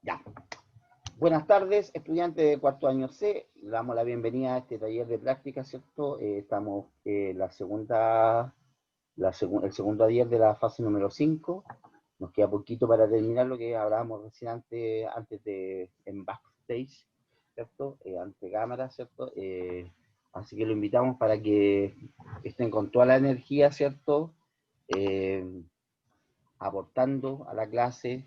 Ya. Buenas tardes, estudiantes de cuarto año C. Le damos la bienvenida a este taller de práctica, ¿cierto? Estamos en el segundo taller de la fase número 5. Nos queda poquito para terminar lo que hablábamos recién antes de en backstage, ¿cierto? Ante cámara, ¿cierto? Así que lo invitamos para que estén con toda la energía, ¿cierto? Aportando a la clase,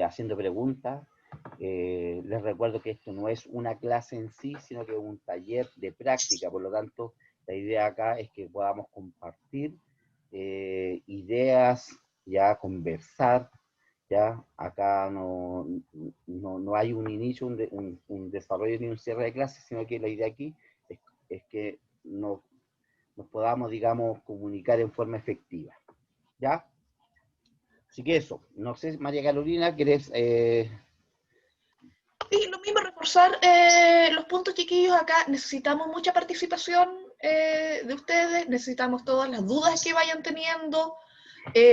haciendo preguntas. Les recuerdo que esto no es una clase en sí, sino que es un taller de práctica. Por lo tanto, la idea acá es que podamos compartir ideas, ya conversar. Ya acá no hay un inicio, un desarrollo ni un cierre de clase, sino que la idea aquí es que nos podamos, digamos, comunicar en forma efectiva. ¿Ya? Así que eso, no sé, María Carolina, ¿querés? Y lo mismo, reforzar los puntos, chiquillos. Acá necesitamos mucha participación de ustedes, necesitamos todas las dudas que vayan teniendo,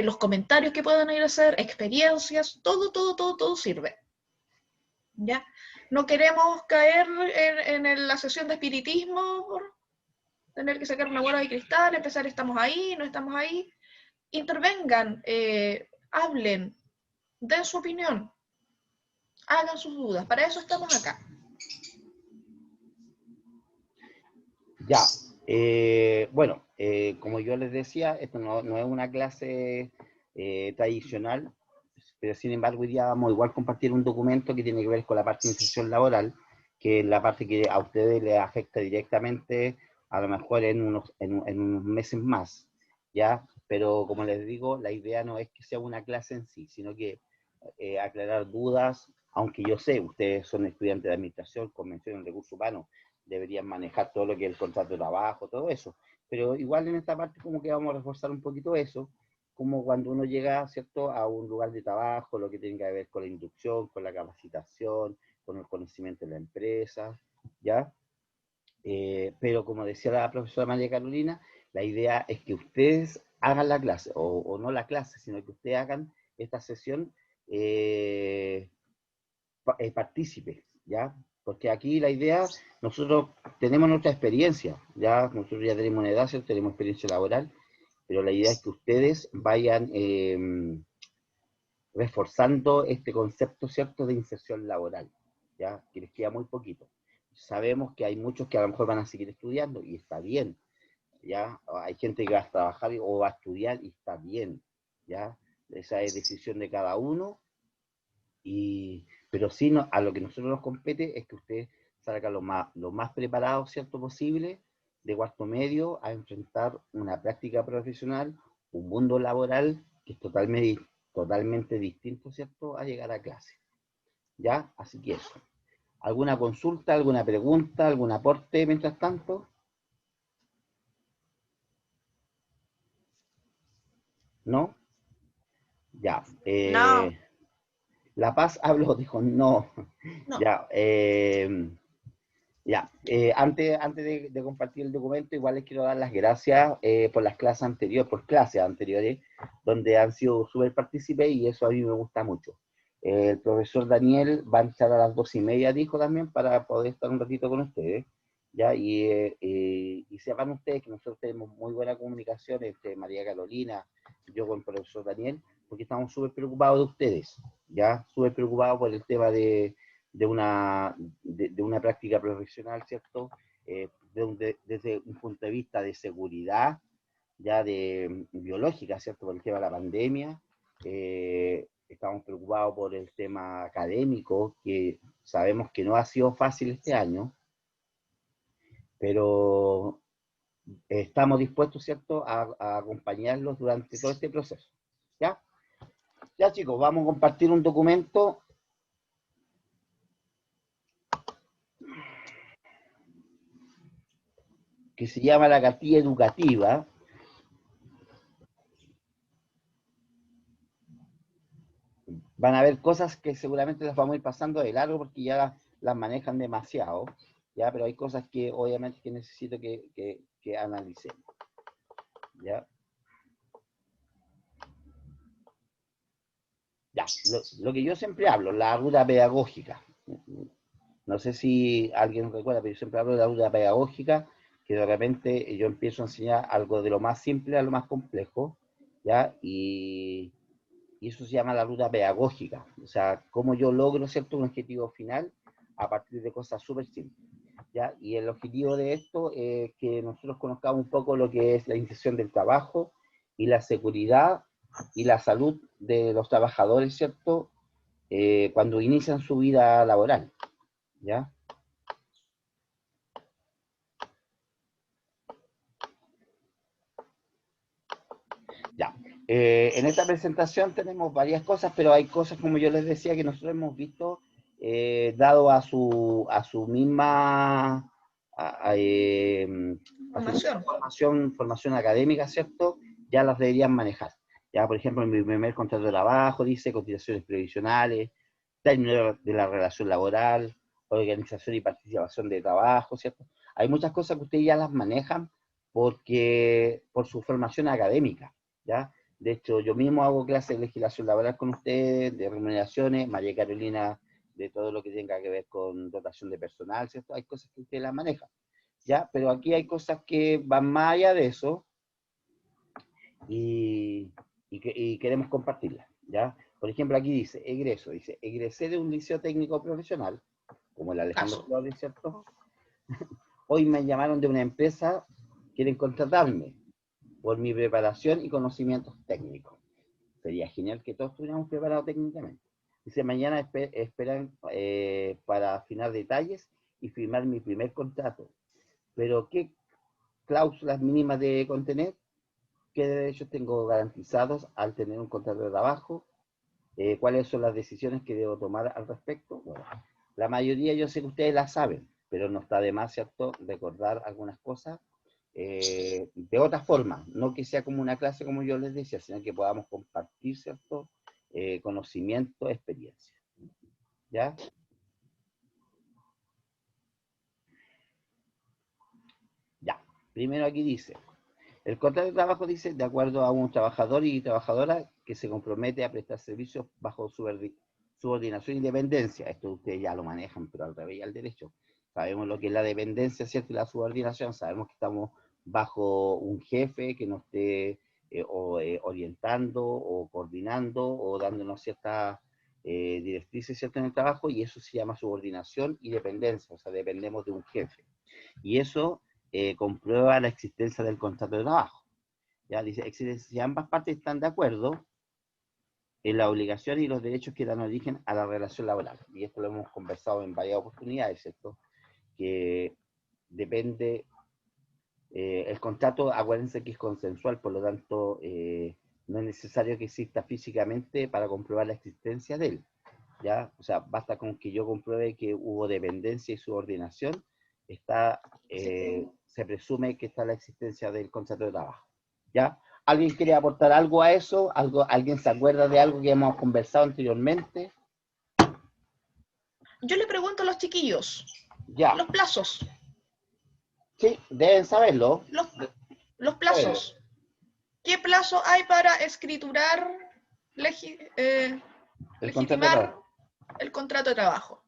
los comentarios que puedan ir a hacer, experiencias, todo sirve. ¿Ya? No queremos caer en la sesión de espiritismo, por tener que sacar una bola de cristal, empezar estamos ahí, no estamos ahí. Intervengan, hablen, den su opinión, hagan sus dudas. Para eso estamos acá. Ya, bueno, como yo les decía, esto no es una clase tradicional, pero sin embargo hoy día vamos igual a compartir un documento que tiene que ver con la parte de inserción laboral, que es la parte que a ustedes les afecta directamente, a lo mejor en unos meses más, ¿ya? Pero como les digo, la idea no es que sea una clase en sí, sino que aclarar dudas, aunque yo sé, ustedes son estudiantes de administración, convención en recursos humanos, deberían manejar todo lo que es el contrato de trabajo, todo eso. Pero igual en esta parte como que vamos a reforzar un poquito eso, como cuando uno llega, ¿cierto?, a un lugar de trabajo, lo que tiene que ver con la inducción, con la capacitación, con el conocimiento de la empresa, ¿ya? Pero como decía la profesora María Carolina, la idea es que ustedes hagan la clase, o no la clase, sino que ustedes hagan esta sesión eh, partícipes, ¿ya? Porque aquí la idea, nosotros tenemos nuestra experiencia, ¿ya? Nosotros ya tenemos una edad, ¿cierto? Tenemos experiencia laboral, pero la idea es que ustedes vayan reforzando este concepto, ¿cierto?, de inserción laboral, ¿ya? Que les queda muy poquito. Sabemos que hay muchos que a lo mejor van a seguir estudiando y está bien, ¿ya? Hay gente que va a trabajar o va a estudiar y está bien, ¿ya? Esa es decisión de cada uno, pero sí a lo que nosotros nos compete es que usted salga lo más preparado, ¿cierto?, posible, de cuarto medio a enfrentar una práctica profesional, un mundo laboral que es totalmente distinto, ¿cierto?, a llegar a clase. ¿Ya? Así que eso. ¿Alguna consulta, alguna pregunta, algún aporte mientras tanto? ¿No? Ya. No, La Paz habló, dijo no. no. Ya. Ya, antes de compartir el documento, igual les quiero dar las gracias por las clases anteriores, por clases anteriores, donde han sido súper partícipes y eso a mí me gusta mucho. El profesor Daniel va a entrar a las 2:30, dijo también, para poder estar un ratito con ustedes, ¿ya? Y sepan ustedes que nosotros tenemos muy buena comunicación entre María Carolina, yo con el profesor Daniel, porque estamos súper preocupados de ustedes, ¿ya? Súper preocupados por el tema de una práctica profesional, ¿cierto? Desde un punto de vista de seguridad, ya de biológica, ¿cierto? Por el tema de la pandemia. Estamos preocupados por el tema académico, que sabemos que no ha sido fácil este año, pero estamos dispuestos, ¿cierto?, a acompañarlos durante todo este proceso. ¿Ya? Ya, chicos, vamos a compartir un documento que se llama la cartilla educativa. Van a haber cosas que seguramente las vamos a ir pasando de largo porque ya las manejan demasiado, ¿ya? Pero hay cosas que obviamente que necesito que analicemos, ¿ya? Ya, lo que yo siempre hablo, la ruta pedagógica. No sé si alguien recuerda, pero yo siempre hablo de la ruta pedagógica, que de repente yo empiezo a enseñar algo de lo más simple a lo más complejo, ¿ya? Y eso se llama la ruta pedagógica. O sea, cómo yo logro, ¿cierto?, un objetivo final a partir de cosas súper simples, ¿ya? Y el objetivo de esto es que nosotros conozcamos un poco lo que es la inserción del trabajo y la seguridad y la salud de los trabajadores, ¿cierto?, cuando inician su vida laboral, ¿ya? Ya. En esta presentación tenemos varias cosas, pero hay cosas, como yo les decía, que nosotros hemos visto, dado a su misma Formación. formación académica, ¿cierto? Ya las deberían manejar. Ya, por ejemplo, en mi primer contrato de trabajo dice cotizaciones previsionales, términos de la relación laboral, organización y participación de trabajo, ¿cierto? Hay muchas cosas que ustedes ya las manejan porque por su formación académica, ¿ya? De hecho, yo mismo hago clases de legislación laboral con ustedes, de remuneraciones, María Carolina, de todo lo que tenga que ver con dotación de personal, ¿cierto? Hay cosas que ustedes las manejan, ¿ya? Pero aquí hay cosas que van más allá de eso y queremos compartirlas, ¿ya? Por ejemplo, aquí dice, egreso, dice, egresé de un liceo técnico profesional, como el Alejandro Caso. Flores, ¿cierto? Hoy me llamaron de una empresa, quieren contratarme por mi preparación y conocimientos técnicos. Sería genial que todos estuviéramos preparados técnicamente. Dice, mañana esperan para afinar detalles y firmar mi primer contrato. Pero, ¿qué cláusulas mínimas debe contener? ¿Qué derechos tengo garantizados al tener un contrato de trabajo? ¿Cuáles son las decisiones que debo tomar al respecto? Bueno, la mayoría yo sé que ustedes la saben, pero no está de más, ¿cierto?, recordar algunas cosas de otra forma, no que sea como una clase como yo les decía, sino que podamos compartir, ¿cierto?, conocimiento, experiencia. ¿Ya? Ya. Primero aquí dice, el contrato de trabajo dice, de acuerdo a un trabajador y trabajadora que se compromete a prestar servicios bajo subordinación e independencia. Esto ustedes ya lo manejan, pero al revés al derecho. Sabemos lo que es la dependencia, ¿cierto?, y la subordinación. Sabemos que estamos bajo un jefe que nos esté orientando o coordinando o dándonos ciertas directrices, ¿cierto?, en el trabajo, y eso se llama subordinación y dependencia. O sea, dependemos de un jefe. Y eso comprueba la existencia del contrato de trabajo. Ya dice, si ambas partes están de acuerdo en la obligación y los derechos que dan origen a la relación laboral. Y esto lo hemos conversado en varias oportunidades, ¿cierto? Que depende, el contrato, acuérdense que es consensual, por lo tanto, no es necesario que exista físicamente para comprobar la existencia de él. ¿Ya? O sea, basta con que yo compruebe que hubo dependencia y subordinación, está, se presume que está la existencia del contrato de trabajo. ¿Ya? ¿Alguien quiere aportar algo a eso? ¿Alguien se acuerda de algo que hemos conversado anteriormente? Yo le pregunto a los chiquillos, Ya. los plazos, Sí, deben saberlo. los plazos. ¿Qué plazo hay para escriturar, El contrato de legitimar trabajo. el contrato de trabajo?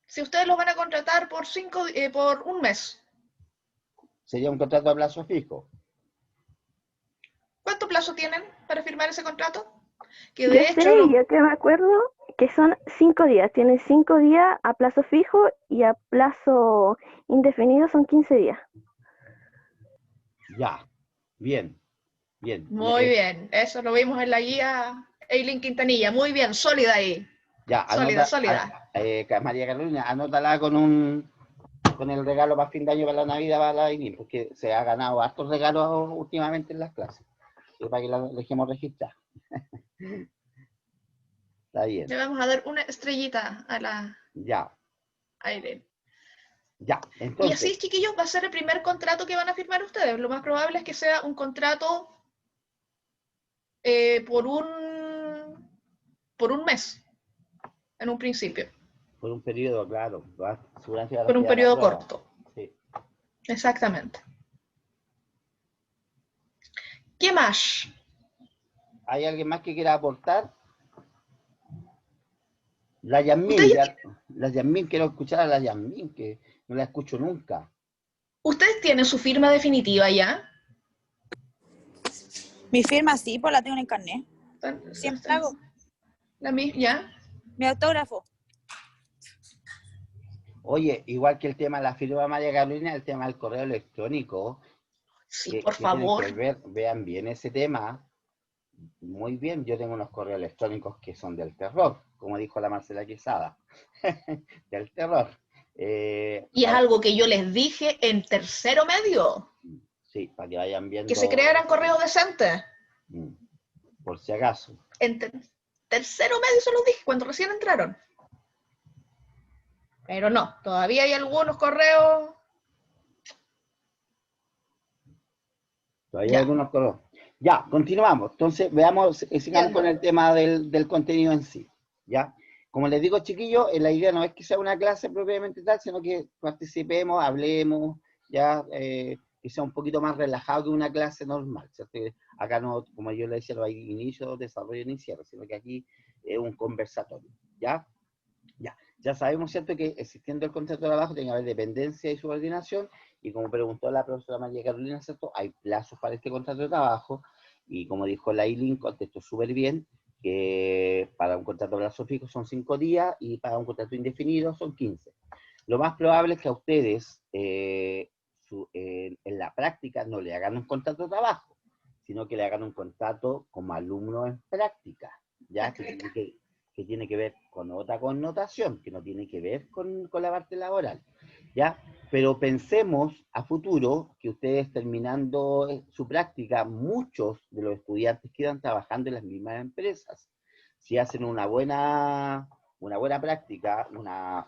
Si ustedes los van a contratar por un mes, Sería un contrato a plazo fijo. ¿cuánto plazo tienen para firmar ese contrato? Que Yo de hecho, sé, yo que me acuerdo que son 5 días. Tienen 5 días a plazo fijo y a plazo indefinido son 15 días. Ya. Bien. Bien. muy bien, eso lo vimos en la guía Eileen Quintanilla, muy bien, sólida ahí, Ya, sólida, sólida. María Carolina, anótala con el regalo para fin de año, para la Navidad, para la Eileen, porque se ha ganado hartos regalos últimamente en las clases. Y para que la dejemos registrar. Está bien. Le vamos a dar una estrellita a la Ya, Eileen. ya. Y así, Entonces, chiquillos, va a ser el primer contrato que van a firmar ustedes. Lo más probable es que sea un contrato por un mes, en un principio, por un periodo, claro, seguramente va a por un quedar la periodo prueba. corto. Sí. Exactamente. ¿Qué más? ¿Hay alguien más que quiera aportar? La Yasmín, ¿Ustedes, la Yasmín, quiero escuchar a la Yasmín, que no la escucho nunca. ¿Ustedes tienen su firma definitiva ya? Mi firma sí, pues la tengo en el carnet. Siempre hago. ¿Ya? Mi autógrafo. Oye, igual que el tema de la firma de María Carolina, el tema del correo electrónico, Sí, que por tienen favor. que ver, vean bien ese tema. Muy bien, yo tengo unos correos electrónicos que son del terror, como dijo la Marcela Quesada, del terror. Y es algo que yo les dije en tercero medio, Sí, para que vayan que se viendo, crearan correos decentes. por si acaso. En tercero medio se los dije cuando recién entraron. Pero no, todavía hay algunos correos. Todavía Ya. hay algunos correos. Ya, continuamos. Entonces, veamos, sigamos con el tema del contenido en sí. ¿Ya? Como les digo, chiquillos, la idea no es que sea una clase propiamente tal, sino que participemos, hablemos, ya, que sea un poquito más relajado que una clase normal, ¿cierto? Acá no, como yo le decía, no hay inicio, desarrollo ni cierre, sino que aquí es un conversatorio, ¿ya? Ya sabemos, ¿cierto?, que existiendo el contrato de trabajo tiene que haber dependencia y subordinación, y como preguntó la profesora María Carolina, ¿cierto?, hay plazos para este contrato de trabajo, y como dijo la Eileen, contestó súper bien, que para un contrato de plazo fijo son 5 días, y para un contrato indefinido son 15. Lo más probable es que a ustedes, en la práctica, no le hagan un contrato de trabajo, sino que le hagan un contrato como alumno en práctica, ¿ya? Que tiene que ver con otra connotación, que no tiene que ver con la parte laboral, ¿ya? Pero pensemos a futuro que ustedes terminando su práctica, muchos de los estudiantes quedan trabajando en las mismas empresas. Si hacen una buena práctica,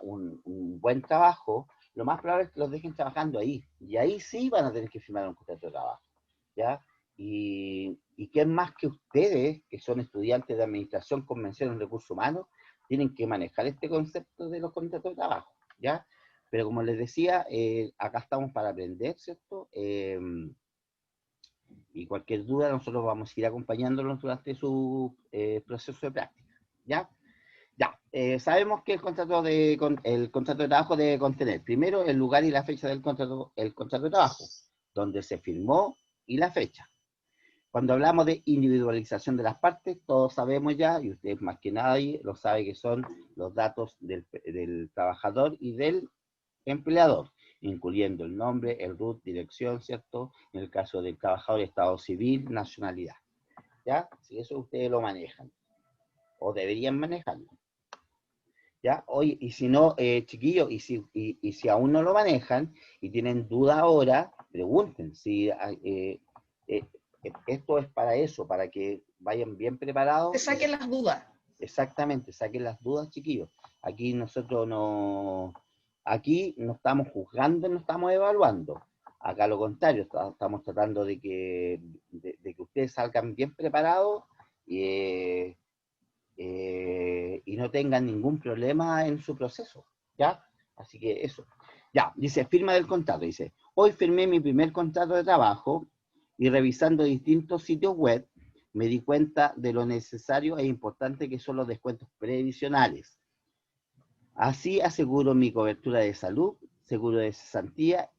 un buen trabajo, lo más probable es que los dejen trabajando ahí. Y ahí sí van a tener que firmar un contrato de trabajo, ¿ya? Y quién más que ustedes, que son estudiantes de administración, convención en recursos humanos, tienen que manejar este concepto de los contratos de trabajo, ¿ya? Pero como les decía, acá estamos para aprender, ¿cierto? Y cualquier duda nosotros vamos a ir acompañándolos durante su proceso de práctica, ¿ya? Ya, sabemos que el contrato de trabajo debe contener primero el lugar y la fecha del contrato de trabajo, donde se firmó y la fecha. Cuando hablamos de individualización de las partes, todos sabemos ya, y ustedes más que nadie lo sabe, que son los datos del trabajador y del empleador, incluyendo el nombre, el RUT, dirección, ¿cierto? En el caso del trabajador, estado civil, nacionalidad. ¿Ya? Si eso ustedes lo manejan, o deberían manejarlo. ¿Ya? Oye, y si no, chiquillos, y si aún no lo manejan y tienen duda ahora, pregunten. Si esto es para eso, para que vayan bien preparados. Se saquen las dudas. Exactamente, saquen las dudas, chiquillos. Aquí nosotros aquí no estamos juzgando, no estamos evaluando. Acá lo contrario, estamos tratando de que ustedes salgan bien preparados y no tengan ningún problema en su proceso, ¿ya? Así que eso. Ya, dice, firma del contrato, dice, hoy firmé mi primer contrato de trabajo y revisando distintos sitios web, me di cuenta de lo necesario e importante que son los descuentos previsionales. Así aseguro mi cobertura de salud, seguro de cesantía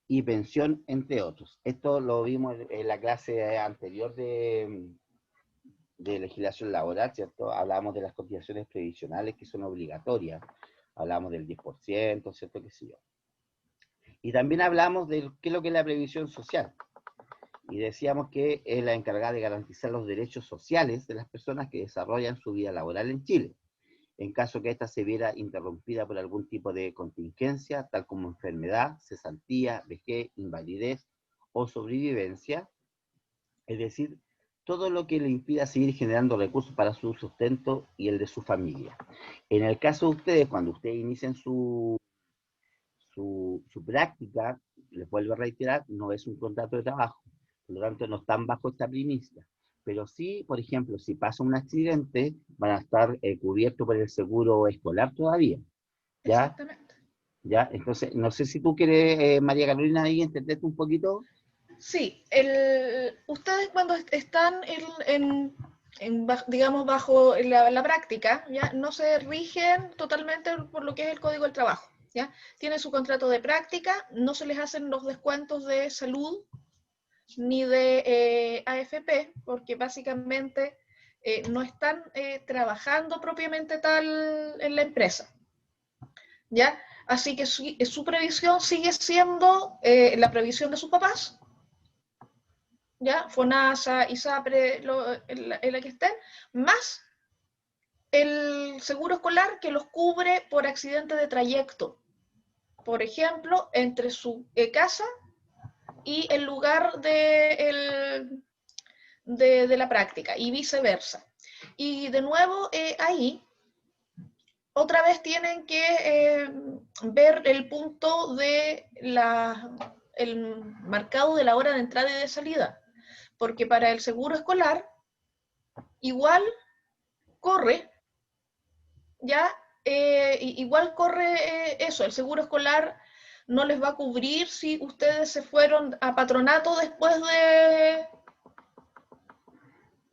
y pensión, entre otros. Esto lo vimos en la clase anterior de legislación laboral, ¿cierto? Hablamos de las cotizaciones previsionales que son obligatorias, hablamos del 10%, ¿cierto? ¿Qué sé yo? Y también hablamos de qué es lo que es la previsión social. Y decíamos que es la encargada de garantizar los derechos sociales de las personas que desarrollan su vida laboral en Chile, en caso que ésta se viera interrumpida por algún tipo de contingencia, tal como enfermedad, cesantía, vejez, invalidez o sobrevivencia, es decir, todo lo que le impida seguir generando recursos para su sustento y el de su familia. En el caso de ustedes, cuando ustedes inician su práctica, les vuelvo a reiterar, no es un contrato de trabajo, por lo tanto no están bajo esta primicia. Pero sí, por ejemplo, si pasa un accidente, van a estar cubiertos por el seguro escolar todavía. ¿Ya? Exactamente. ¿Ya? Entonces, no sé si tú quieres, María Carolina, ahí entenderte un poquito. Sí, ustedes cuando están digamos, bajo la práctica, ¿ya? No se rigen totalmente por lo que es el Código del Trabajo, ¿ya? Tienen su contrato de práctica, no se les hacen los descuentos de salud ni de AFP, porque básicamente no están trabajando propiamente tal en la empresa, ¿ya? Así que su previsión sigue siendo la previsión de sus papás, ¿ya? FONASA, ISAPRE, en la que estén, más el seguro escolar que los cubre por accidente de trayecto. Por ejemplo, entre su casa y el lugar de la práctica y viceversa. Y de nuevo, ahí, otra vez tienen que ver el punto de el marcado de la hora de entrada y de salida. Porque para el seguro escolar, igual corre, ya, igual corre eso, el seguro escolar no les va a cubrir si ustedes se fueron a patronato después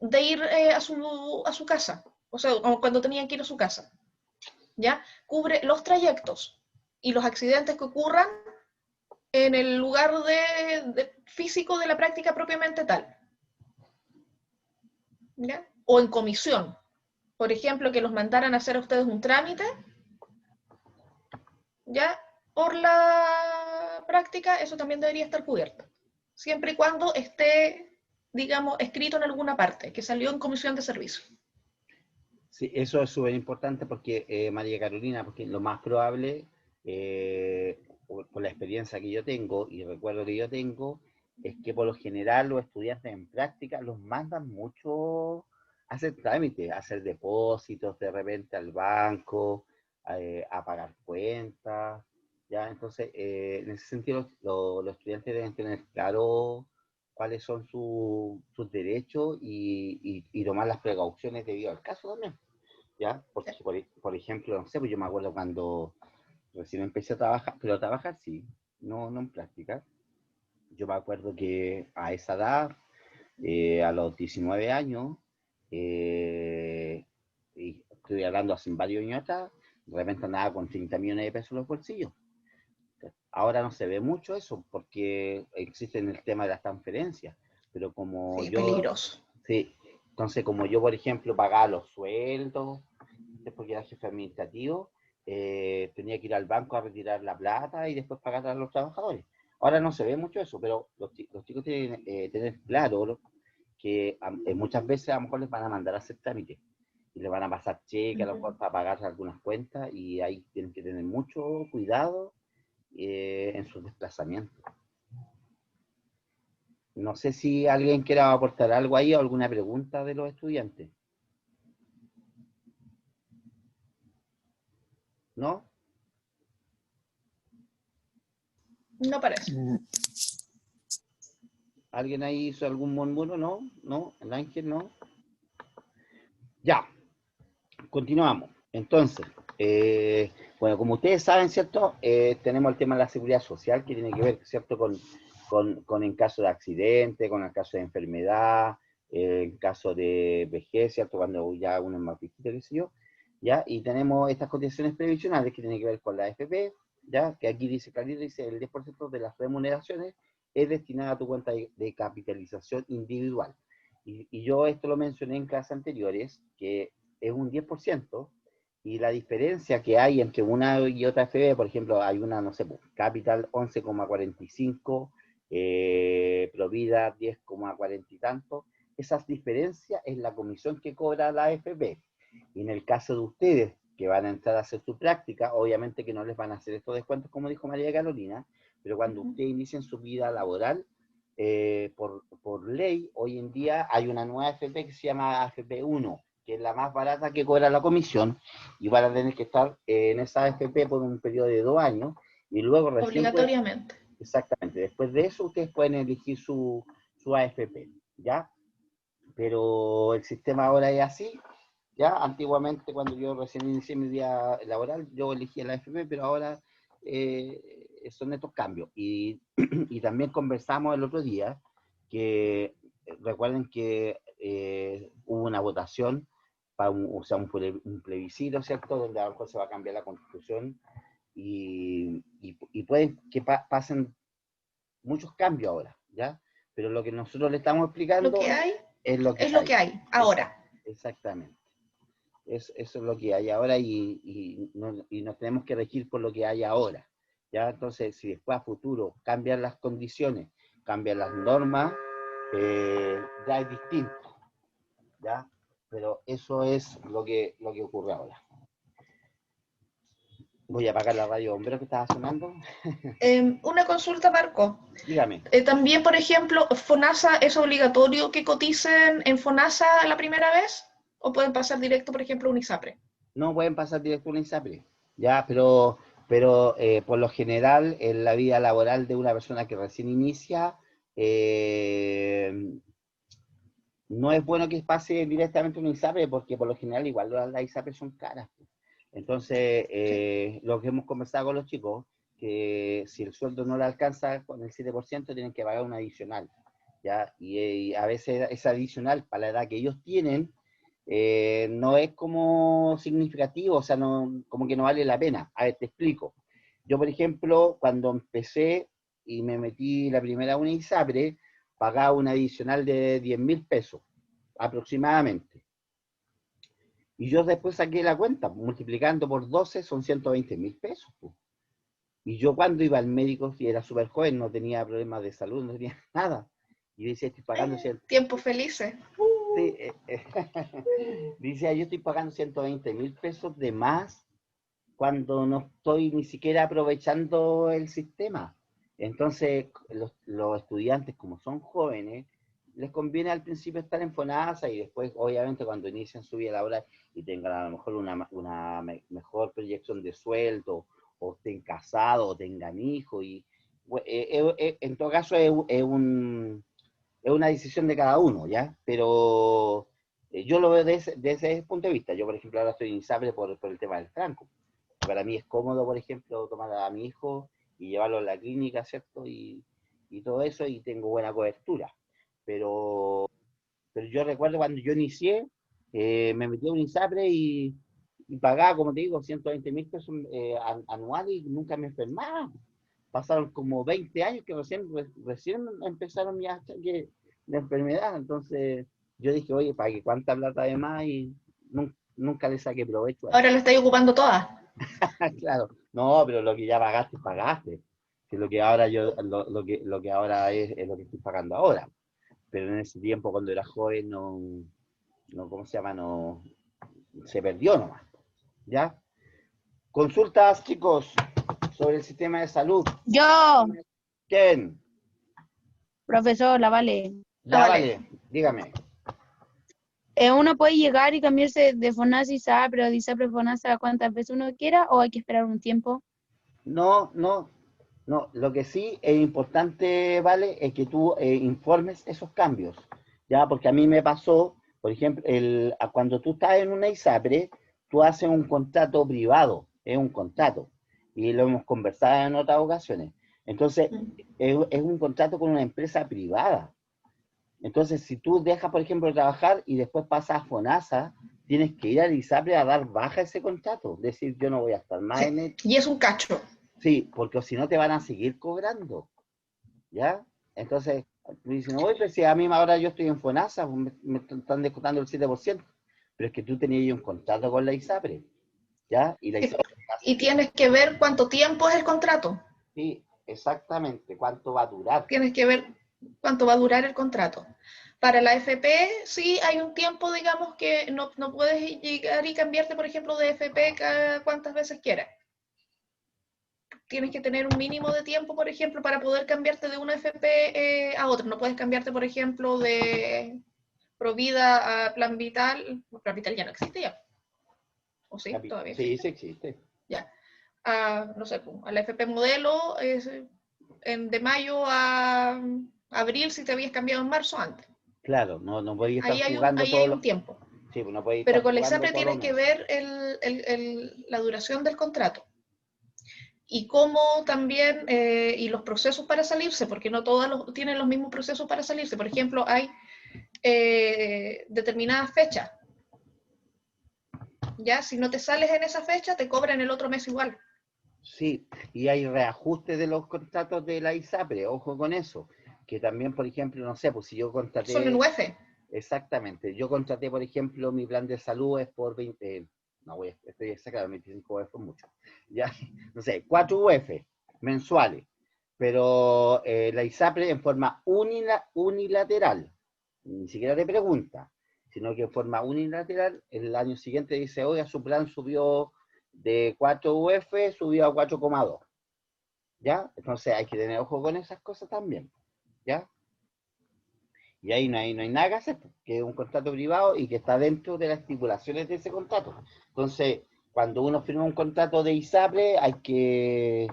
de ir a su casa, o sea, cuando tenían que ir a su casa, ¿ya? Cubre los trayectos y los accidentes que ocurran en el lugar físico de la práctica propiamente tal, ¿ya? O en comisión. Por ejemplo, que los mandaran a hacer a ustedes un trámite, ¿ya? Por la práctica, eso también debería estar cubierto. Siempre y cuando esté, digamos, escrito en alguna parte, que salió en comisión de servicio. Sí, eso es súper importante porque, María Carolina, porque lo más probable, por la experiencia que yo tengo y recuerdo que yo tengo, es que por lo general los estudiantes en práctica los mandan mucho a hacer trámites, a hacer depósitos de repente al banco, a pagar cuentas, ¿ya? Entonces, en ese sentido, los estudiantes deben tener claro cuáles son sus derechos y tomar las precauciones debido al caso también. ¿Ya? Porque, por ejemplo, no sé, pues yo me acuerdo cuando recién empecé a trabajar, pero a trabajar sí, no en práctica. Yo me acuerdo que a esa edad, a los 19 años, y estoy hablando hace varios años atrás, de repente andaba con 30 millones de pesos en los bolsillos. Ahora no se ve mucho eso porque existe el tema de las transferencias, pero como Sí, yo, peligroso. sí, entonces como yo, por ejemplo, pagaba los sueldos, después que era jefe administrativo, tenía que ir al banco a retirar la plata y después pagar a los trabajadores. Ahora no se ve mucho eso, pero los chicos tienen que tener claro que muchas veces a lo mejor les van a mandar a hacer trámites y les van a pasar cheques a lo mejor para pagar algunas cuentas y ahí tienen que tener mucho cuidado en sus desplazamientos. No sé si alguien quiera aportar algo ahí o alguna pregunta de los estudiantes. ¿No? No parece. ¿Alguien ahí hizo algún murmuro? ¿No? ¿No? ¿El Ángel no? Ya, continuamos. Entonces, bueno, como ustedes saben, ¿cierto? Tenemos el tema de la seguridad social que tiene que ver, ¿cierto? Con en caso de accidente, con el caso de enfermedad, en caso de vejez, ¿cierto? Cuando ya uno es más viejito, qué sé yo, ¿ya? Y tenemos estas condiciones previsionales que tienen que ver con la AFP, ¿ya? Que aquí dice clarito, dice el 10% de las remuneraciones es destinada a tu cuenta de capitalización individual. Y yo esto lo mencioné en clases anteriores, que es un 10%, y la diferencia que hay entre una y otra FB, por ejemplo, hay una, no sé, Capital 11,45, Provida 10,40 y tanto, esas diferencias es la comisión que cobra la AFP. Y en el caso de ustedes, que van a entrar a hacer su práctica, obviamente que no les van a hacer estos descuentos, como dijo María Carolina, pero cuando ustedes inicien su vida laboral, por ley, hoy en día hay una nueva AFP que se llama AFP 1, que es la más barata que cobra la comisión, y van a tener que estar en esa AFP por un periodo de 2 años, y luego recién obligatoriamente. Exactamente, después de eso ustedes pueden elegir su AFP, ¿ya? Pero el sistema ahora es así, ¿ya? Antiguamente, cuando yo recién inicié mi día laboral, yo elegía la AFP, pero ahora son estos cambios. Y también conversamos el otro día que recuerden que hubo una votación para un plebiscito, ¿cierto? Donde a lo mejor se va a cambiar la Constitución y pueden que pasen muchos cambios ahora, ¿ya? Pero lo que nosotros le estamos explicando lo que hay es lo que es lo que hay ahora. Exactamente. Eso es lo que hay ahora y nos tenemos que regir por lo que hay ahora, ¿ya? Entonces, si después a futuro cambian las condiciones, cambian las normas, ya es distinto, ¿ya? Pero eso es lo que ocurre ahora. Voy a apagar la radio bombero que estaba sonando. Una consulta, Marco. Dígame. También, por ejemplo, ¿FONASA es obligatorio que coticen en FONASA la primera vez? ¿O pueden pasar directo, por ejemplo, a un ISAPRE? No pueden pasar directo a un ISAPRE, ¿ya? Pero por lo general, en la vida laboral de una persona que recién inicia, no es bueno que pase directamente a un ISAPRE, porque por lo general igual las ISAPRE son caras. Entonces, lo que hemos conversado con los chicos, que si el sueldo no le alcanza con el 7%, tienen que pagar un adicional, ¿ya? Y a veces ese adicional, para la edad que ellos tienen, no es como significativo, o sea, no, como que no vale la pena. A ver, te explico. Yo, por ejemplo, cuando empecé y me metí la primera una ISAPRE, pagaba un adicional de 10.000 pesos, aproximadamente. Y yo después saqué la cuenta, multiplicando por 12 son 120.000 pesos. Y yo cuando iba al médico, si era súper joven, no tenía problemas de salud, no tenía nada. Y decía, estoy pagando... Tiempos felices. Sí, dice, yo estoy pagando 120.000 pesos de más cuando no estoy ni siquiera aprovechando el sistema. Entonces, los estudiantes, como son jóvenes, les conviene al principio estar en FONASA y después, obviamente, cuando inician su vida laboral y tengan a lo mejor una mejor proyección de sueldo, o estén casados, o tengan hijos, y en todo caso es una decisión de cada uno, ¿ya? Pero yo lo veo desde ese punto de vista. Yo, por ejemplo, ahora estoy en ISAPRE por el tema del franco. Para mí es cómodo, por ejemplo, tomar a mi hijo y llevarlo a la clínica, ¿cierto? Y todo eso, y tengo buena cobertura. Pero yo recuerdo cuando yo inicié, me metí a un ISAPRE y pagaba, como te digo, 120.000 pesos anuales y nunca me enfermaba. Pasaron como 20 años que recién empezaron mis achaques de enfermedad. Entonces yo dije, oye, ¿para qué cuánta plata de más? Y nunca le saqué provecho. Ahora lo estáis ocupando toda. Claro, no, pero lo que ya pagaste, pagaste. Que lo que ahora lo que ahora es lo que estoy pagando ahora. Pero en ese tiempo, cuando era joven, no ¿cómo se llama? No, se perdió nomás. ¿Ya? Consultas, chicos, sobre el sistema de salud. Yo, ¿Quién? profesor, la Vale. Ya, vale, dígame. ¿Uno puede llegar y cambiarse de FONASA a ISAPRE o de ISAPRE a FONASA cuantas veces uno quiera o hay que esperar un tiempo? No. Lo que sí es importante, ¿vale? Es que tú informes esos cambios, ¿ya? Porque a mí me pasó, por ejemplo, cuando tú estás en una ISAPRE, tú haces un contrato privado, es un contrato, y lo hemos conversado en otras ocasiones. Entonces, es un contrato con una empresa privada. Entonces, si tú dejas, por ejemplo, de trabajar y después pasas a FONASA, tienes que ir al ISAPRE a dar baja ese contrato. Es decir, yo no voy a estar más en el... Y es un cacho. Sí, porque si no te van a seguir cobrando, ¿ya? Entonces, si no voy, pues si a mí ahora yo estoy en FONASA, me están descontando el 7%, pero es que tú tenías un contrato con la ISAPRE, ¿ya? Y la ISAPRE... Y tienes que ver cuánto tiempo es el contrato. Sí, exactamente, cuánto va a durar. Tienes que ver cuánto va a durar el contrato. Para la FP sí hay un tiempo, digamos, que no puedes llegar y cambiarte, por ejemplo, de FP cada cuantas veces quieras. Tienes que tener un mínimo de tiempo, por ejemplo, para poder cambiarte de una FP a otra. No puedes cambiarte, por ejemplo, de Provida a Plan Vital. Plan Vital ya no existe ya. ¿O sí? ¿Todavía existe? Sí, sí existe. Ya. No sé, a la FP Modelo de mayo a abril si te habías cambiado en marzo antes. Claro, no podías estar Ahí jugando hay un tiempo. Sí, pues no podías Pero estar con la jugando ISAPRE todos tienes los que meses. ver la duración del contrato. Y cómo también, y los procesos para salirse, porque no todas tienen los mismos procesos para salirse. Por ejemplo, hay determinada fecha. Ya, si no te sales en esa fecha, te cobran el otro mes igual. Sí, y hay reajustes de los contratos de la ISAPRE, ojo con eso, que también, por ejemplo, no sé, pues si yo Son en contraté, UEF. exactamente, yo contraté, por ejemplo, mi plan de salud es por 20, no voy, estoy exagerando, 25 UF es mucho, ya, no sé, 4 UF mensuales, pero la ISAPRE en forma unilateral, ni siquiera te pregunta, sino que en forma unilateral, el año siguiente dice, oiga, su plan subió de 4 UF, subió a 4,2, ¿ya? Entonces hay que tener ojo con esas cosas también, ¿ya? Y ahí no hay nada que hacer, que es un contrato privado y que está dentro de las estipulaciones de ese contrato. Entonces, cuando uno firma un contrato de ISAPRE, hay que,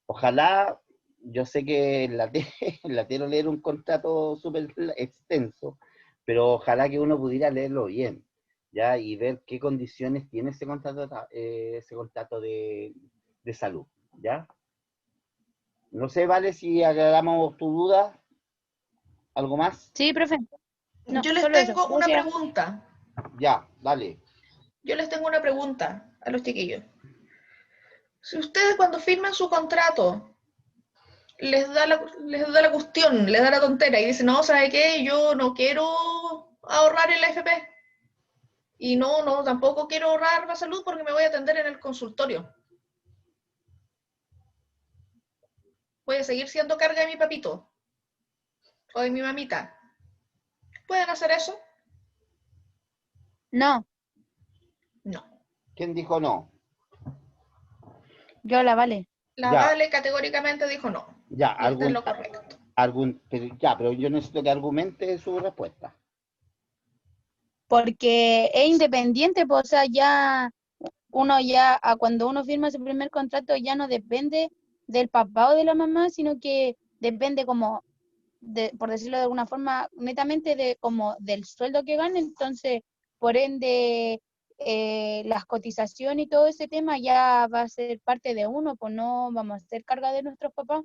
ojalá, yo sé que en la quiero leer un contrato súper extenso, pero ojalá que uno pudiera leerlo bien, ¿ya? Y ver qué condiciones tiene ese contrato de salud, ¿ya? No sé, Vale, si aclaramos tu duda, ¿algo más? Sí, profe. No, Yo les solo eso. tengo una Gracias. pregunta. Ya, dale. Yo les tengo una pregunta a los chiquillos. Si ustedes cuando firman su contrato les da la cuestión, les da la tontera y dicen, no, ¿sabe qué? Yo no quiero ahorrar en la AFP. Y no, tampoco quiero ahorrar la salud porque me voy a atender en el consultorio. Voy a seguir siendo carga de mi papito o de mi mamita. ¿Pueden hacer eso? No, No. ¿Quién dijo no? yo la vale. La Ya, Vale categóricamente dijo no. ya, Y está en lo correcto. pero yo necesito que argumente su respuesta. Porque es independiente, pues, o sea, ya uno ya, cuando uno firma su primer contrato, ya no depende del papá o de la mamá, sino que depende como, por decirlo de alguna forma, netamente de como del sueldo que gane. Entonces, por ende, las cotizaciones y todo ese tema ya va a ser parte de uno, pues no vamos a ser carga de nuestros papás.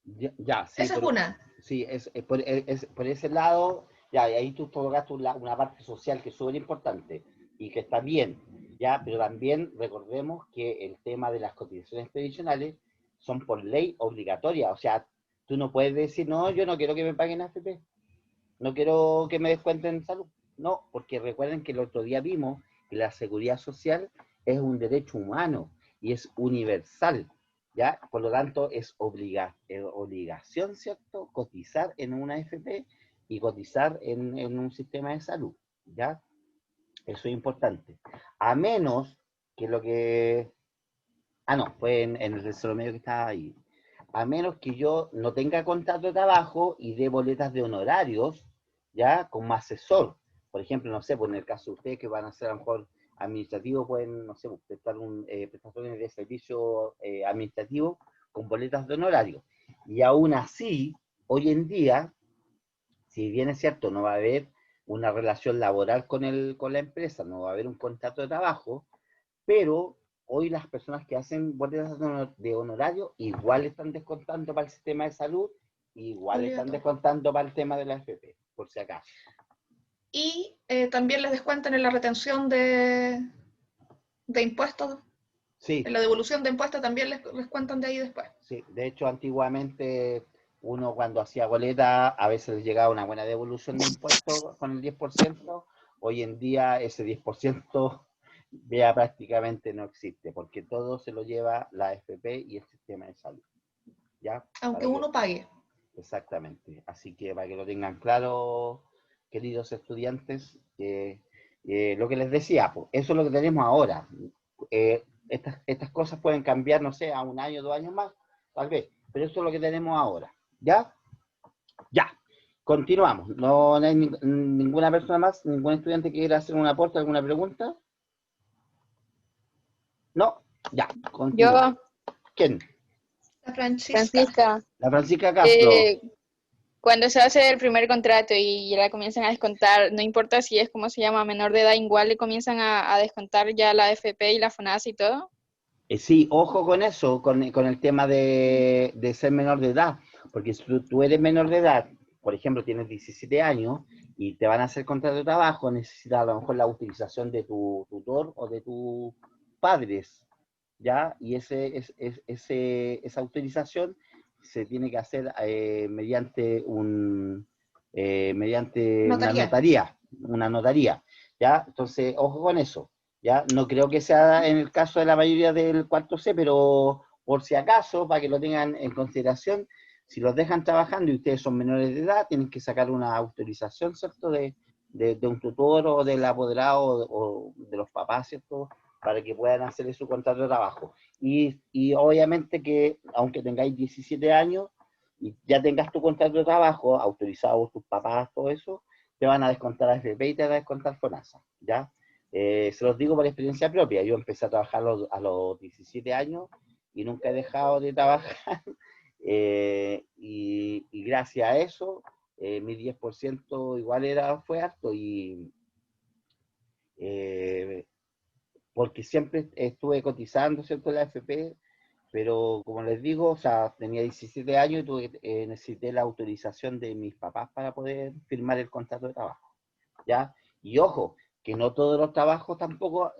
Ya, sí, Esa es pero una. sí, es por ese lado, ya, y ahí tú tocaste una parte social que es súper importante y que está bien, ya, pero también recordemos que el tema de las cotizaciones previsionales son por ley obligatorias, o sea, tú no puedes decir, no, yo no quiero que me paguen AFP, no quiero que me descuenten salud, no, porque recuerden que el otro día vimos que la seguridad social es un derecho humano y es universal. ¿Ya? Por lo tanto, es obligación, ¿cierto? Cotizar en una AFP y cotizar en un sistema de salud, ¿ya? Eso es importante. A menos que lo que... Ah, no, fue en el tercero medio que estaba ahí. A menos que yo no tenga contrato de trabajo y dé boletas de honorarios, ¿ya? Como asesor. Por ejemplo, no sé, pues en el caso de ustedes que van a ser a lo mejor administrativos, pueden, no sé, pues, prestar prestaciones de servicio administrativo con boletas de honorario. Y aún así, hoy en día, si bien es cierto, no va a haber una relación laboral con la empresa, no va a haber un contrato de trabajo, pero hoy las personas que hacen boletas de honorario igual están descontando para el sistema de salud, igual están Obligatorio. descontando para el tema de la FP, por si acaso. Y también les descuentan en la retención de impuestos, Sí, en la devolución de impuestos también les cuentan de ahí después. sí. De hecho, antiguamente uno cuando hacía boleta a veces les llegaba una buena devolución de impuestos con el 10%. Hoy en día ese 10% ya prácticamente no existe, porque todo se lo lleva la AFP y el sistema de salud. ¿Ya? Aunque Para que, uno pague. exactamente. Así que para que lo tengan claro, queridos estudiantes, lo que les decía, pues, eso es lo que tenemos ahora. Estas cosas pueden cambiar, no sé, a un año, 2 años más, tal vez, pero eso es lo que tenemos ahora. ¿Ya? Ya. Continuamos. No hay ninguna persona más, ningún estudiante que quiera hacer un aporte, alguna pregunta. ¿No? Ya, continuamos. Yo, ¿Quién? La Francisca. Francisca, La Francisca Castro. cuando se hace el primer contrato y ya la comienzan a descontar, no importa si es, como se llama, menor de edad, igual le comienzan a descontar ya la FP y la FONASA y todo. Sí, ojo con eso, con el tema de ser menor de edad, porque si tú eres menor de edad por ejemplo, tienes 17 años y te van a hacer contrato de trabajo, necesitas a lo mejor la utilización de tu tutor o de tus padres, ¿ya? Y esa autorización se tiene que hacer mediante Notaría. una notaría, ¿ya? Entonces, ojo con eso, ¿ya? No creo que sea en el caso de la mayoría del cuarto C, pero por si acaso, para que lo tengan en consideración, si los dejan trabajando y ustedes son menores de edad, tienen que sacar una autorización, ¿cierto? De un tutor o del apoderado o de los papás, ¿cierto? Para que puedan hacer su contrato de trabajo. Y obviamente que, aunque tengáis 17 años y ya tengas tu contrato de trabajo, autorizado por tus papás, todo eso, te van a descontar AFP y te van a descontar FONASA, ¿ya? Se los digo por experiencia propia. Yo empecé a trabajar a los 17 años y nunca he dejado de trabajar. Y gracias a eso, mi 10% igual fue harto porque siempre estuve cotizando, ¿cierto? La AFP, pero como les digo, o sea, tenía 17 años y necesité la autorización de mis papás para poder firmar el contrato de trabajo, ¿ya? Y ojo, que no todos los trabajos tampoco,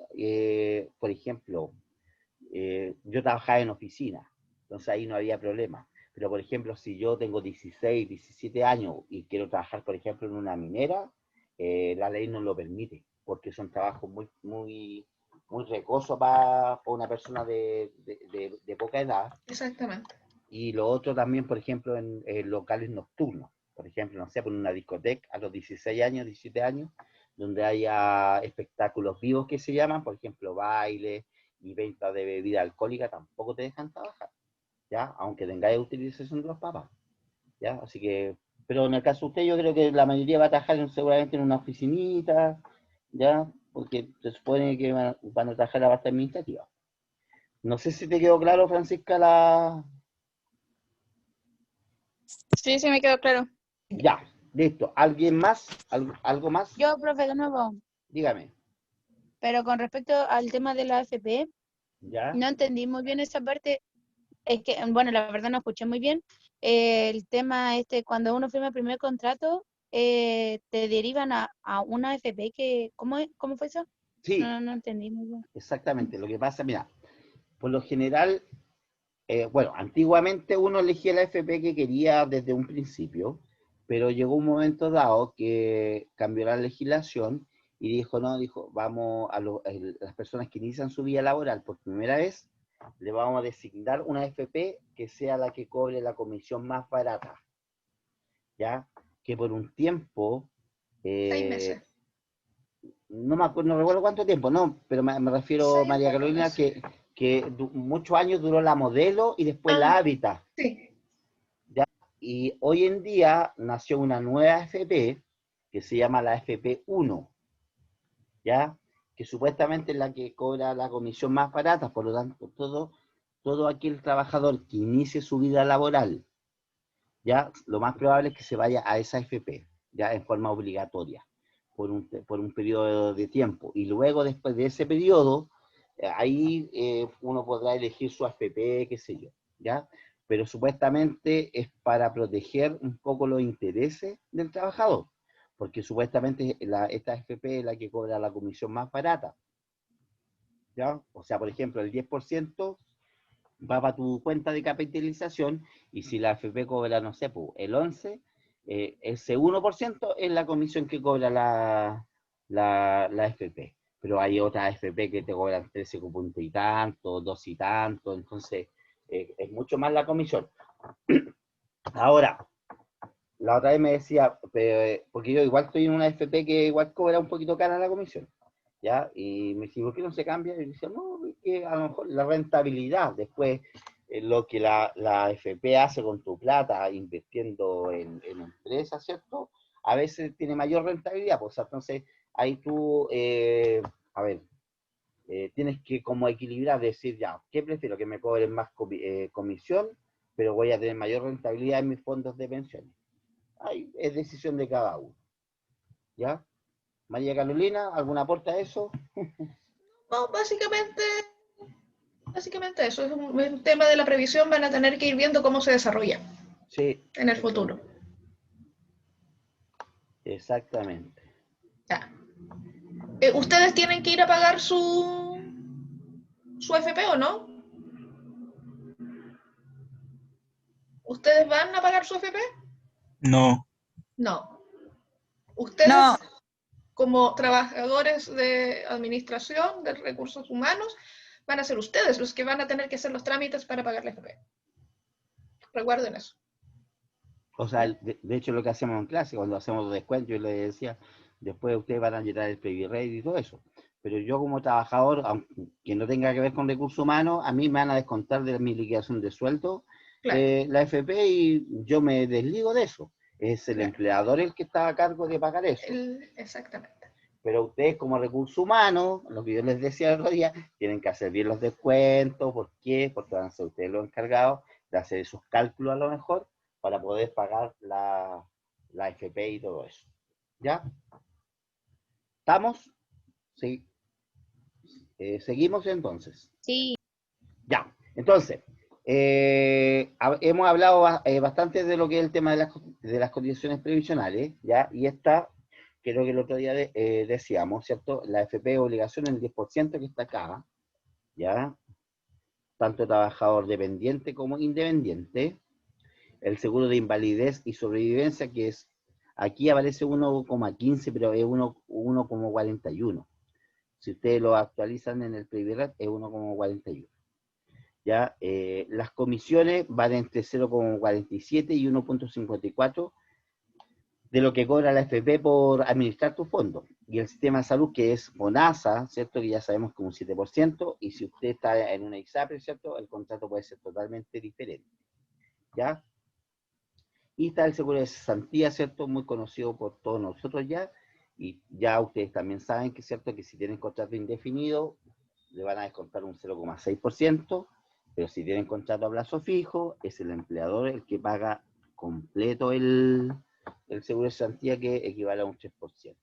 por ejemplo, yo trabajaba en oficina, entonces ahí no había problema. Pero, por ejemplo, si yo tengo 16, 17 años y quiero trabajar, por ejemplo, en una minera, la ley no lo permite, porque son trabajos muy recosos para una persona de poca edad. Exactamente. Y lo otro también, por ejemplo, en locales nocturnos. Por ejemplo, no sé, por una discoteca a los 16 años, 17 años, donde haya espectáculos vivos que se llaman, por ejemplo, baile y venta de bebida alcohólica, tampoco te dejan trabajar, ¿ya? Aunque tengáis utilización de los papás, ¿ya? Así que, pero en el caso de usted, yo creo que la mayoría va a trabajar seguramente en una oficinita, ¿ya? Porque se supone que van a trabajar la parte administrativa. No sé si te quedó claro, Francisca, Sí, sí me quedó claro. Ya, listo. ¿Alguien más? ¿Algo más? Yo, profe, de nuevo, Dígame. pero con respecto al tema de la AFP, ¿Ya? no entendí muy bien esa parte. Es que, bueno, la verdad no escuché muy bien. El tema cuando uno firma el primer contrato, te derivan a una AFP que, ¿cómo fue eso? Sí, No entendí muy bien. exactamente. Lo que pasa, mira, por lo general, bueno, antiguamente uno elegía la FP que quería desde un principio, pero llegó un momento dado que cambió la legislación y dijo, no, dijo, vamos las personas que inician su vida laboral por primera vez, le vamos a designar una FP que sea la que cobre la comisión más barata, ¿ya? Que por un tiempo, 6 meses. no me acuerdo, no recuerdo cuánto tiempo, no, pero me refiero, María Carolina, que muchos años duró la Modelo y después la Hábitat. Sí. ¿Ya? Y hoy en día nació una nueva FP que se llama la FP1, ¿ya? Que supuestamente es la que cobra la comisión más barata, por lo tanto, todo aquel trabajador que inicie su vida laboral, ¿ya? Lo más probable es que se vaya a esa FP, ya en forma obligatoria, por un periodo de tiempo. Y luego, después de ese periodo, ahí uno podrá elegir su AFP, qué sé yo, ¿ya? Pero supuestamente es para proteger un poco los intereses del trabajador, porque supuestamente esta AFP es la que cobra la comisión más barata, ¿ya? O sea, por ejemplo, el 10% va para tu cuenta de capitalización y si la AFP cobra, no sé, pues, el 11%, ese 1% es la comisión que cobra la AFP. Pero hay otras AFP que te cobran 13 puntos y tanto, 2 y tanto, entonces es mucho más la comisión. Ahora, la otra vez me decía, porque yo igual estoy en una AFP que igual cobra un poquito cara la comisión, ¿ya? Y me decía, ¿por qué no se cambia? Y decía, no, es que a lo mejor la rentabilidad, después lo que la AFP hace con tu plata invirtiendo en empresas, ¿cierto? A veces tiene mayor rentabilidad, pues entonces ahí tú, a ver, tienes que como equilibrar, decir, ya, ¿qué prefiero? Que me cobren más comisión, pero voy a tener mayor rentabilidad en mis fondos de pensiones. Ahí es decisión de cada uno, ¿ya? María Carolina, ¿algún aporte a eso? No, básicamente eso. Es un tema de la previsión, van a tener que ir viendo cómo se desarrolla Sí. en el futuro. Exactamente. Ya. ¿Ustedes tienen que ir a pagar su FP o no? ¿Ustedes van a pagar su FP? No. No. Ustedes, No, como trabajadores de administración, de recursos humanos, van a ser ustedes los que van a tener que hacer los trámites para pagar la FP. Recuerden eso. O sea, de hecho lo que hacemos en clase, cuando hacemos los descuentos, yo les decía, después ustedes van a llenar el Previrrate y todo eso. Pero yo como trabajador, aunque no tenga que ver con recursos humanos, a mí me van a descontar de mi liquidación de sueldo Claro. la FP y yo me desligo de eso. Es el Claro. empleador el que está a cargo de pagar eso. Exactamente. Pero ustedes como recursos humanos, lo que yo les decía el otro día, tienen que hacer bien los descuentos. ¿Por qué? Porque van a ser ustedes los encargados de hacer esos cálculos a lo mejor para poder pagar la FP y todo eso. ¿Ya? ¿Estamos? Sí. Seguimos entonces. Sí, Ya. Entonces, hemos hablado bastante de lo que es el tema de las condiciones previsionales, ¿ya? Y esta, creo que el otro día decíamos, ¿cierto? La FP obligación en el 10% que está acá, ¿ya? Tanto trabajador dependiente como independiente. El seguro de invalidez y sobrevivencia, que es, aquí aparece 1,15, pero es 1,41. Si ustedes lo actualizan en el Previrrate, es 1,41. ¿Ya? Las comisiones van entre 0,47 y 1,54 de lo que cobra la FP por administrar tu fondo. Y el sistema de salud, que es FONASA, ¿cierto? Que ya sabemos que es un 7%, y si usted está en una ISAPRE, ¿cierto? El contrato puede ser totalmente diferente. ¿Ya? Y está el seguro de cesantía, ¿cierto? Muy conocido por todos nosotros ya, y ya ustedes también saben que es cierto que si tienen contrato indefinido, le van a descontar un 0,6%, pero si tienen contrato a plazo fijo, es el empleador el que paga completo el seguro de cesantía, que equivale a un 3%.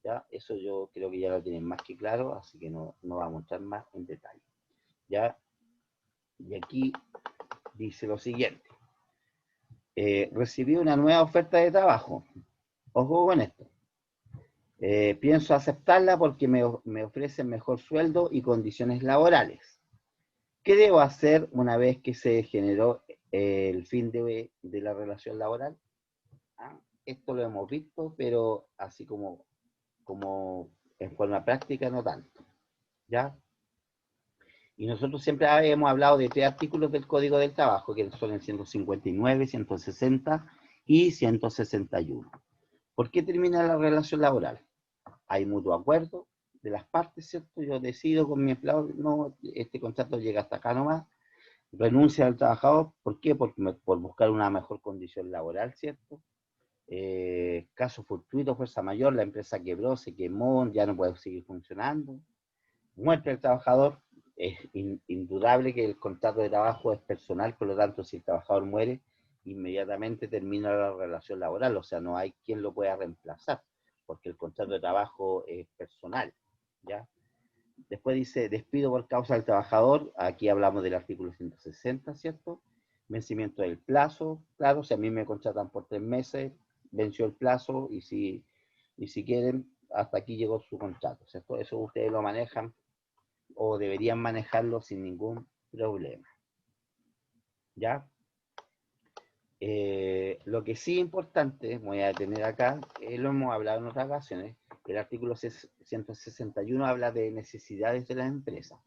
¿Ya? Eso yo creo que ya lo tienen más que claro, así que no vamos a entrar más en detalle. ¿Ya? Y aquí dice lo siguiente. Recibí una nueva oferta de trabajo. Ojo con esto. Pienso aceptarla porque me ofrecen mejor sueldo y condiciones laborales. ¿Qué debo hacer una vez que se generó el fin de la relación laboral? Esto lo hemos visto, pero así como en forma práctica no tanto. ¿Ya? Y nosotros siempre hemos hablado de 3 artículos del Código del Trabajo, que son el 159, 160 y 161. ¿Por qué termina la relación laboral? Hay mutuo acuerdo de las partes, ¿cierto? Yo decido con mi empleador, no, este contrato llega hasta acá nomás, renuncia al trabajador, ¿por qué? Por buscar una mejor condición laboral, ¿cierto? Caso fortuito, fuerza mayor, la empresa quebró, se quemó, ya no puede seguir funcionando. Muerte del trabajador, es indudable que el contrato de trabajo es personal, por lo tanto, si el trabajador muere, inmediatamente termina la relación laboral, o sea, no hay quien lo pueda reemplazar, porque el contrato de trabajo es personal, ¿ya? Después dice, despido por causa del trabajador, aquí hablamos del artículo 160, ¿cierto? Vencimiento del plazo, claro, si a mí me contratan por 3 meses, venció el plazo, y si quieren, hasta aquí llegó su contrato, ¿cierto? Eso ustedes lo manejan, o deberían manejarlo sin ningún problema. ¿Ya? Lo que sí es importante, voy a detener acá, lo hemos hablado en otras ocasiones, el artículo 161 habla de necesidades de las empresas.